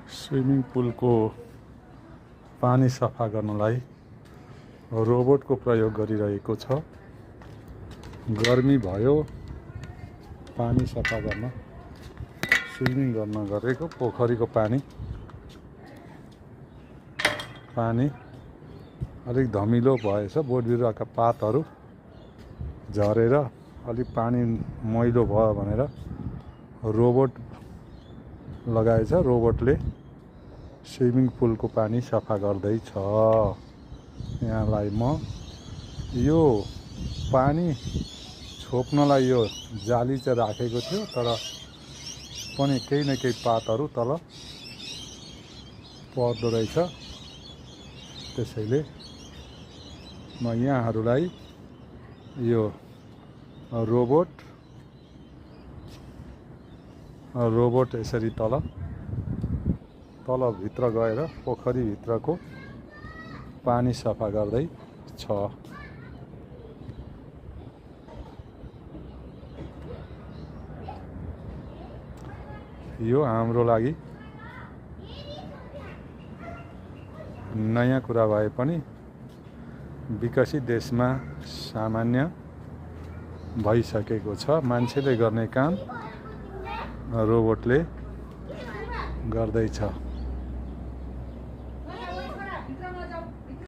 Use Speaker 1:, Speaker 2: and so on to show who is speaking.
Speaker 1: Swimming पुलको पानी सफा गर्नलाई रोबोटको प्रयोग गरिरहेको छ। गर्मी भयो, पानी सफा गर्न स्विमिङ गर्न गरेको पोखरीको पानी अलिक धमिलो भएछ। बोट बिरुवाका पातहरू झरेर अलिक पानी मैलो भयो भनेर रोबोट लगाएछ। रोबोटले स्विमिङ पुलको पानी सफा गर्दैछ। यहाँलाई म यो पानी छोप्नलाई यो जाली चाहिँ राखेको थियो, तर पनि केही न केही पातहरू तल पर्दो रहेछ। त्यसैले म यहाँहरूलाई यो रोबोट यसरी तल भित्र गएर पोखरी भित्रको पानी सफा गर्दै छ। यो हाम्रो लागि नयाँ कुरा भए पनि विकसित देशमा सामान्य भइसकेको छ। मान्छेले गर्ने काम रोबोटले गर्दैछ।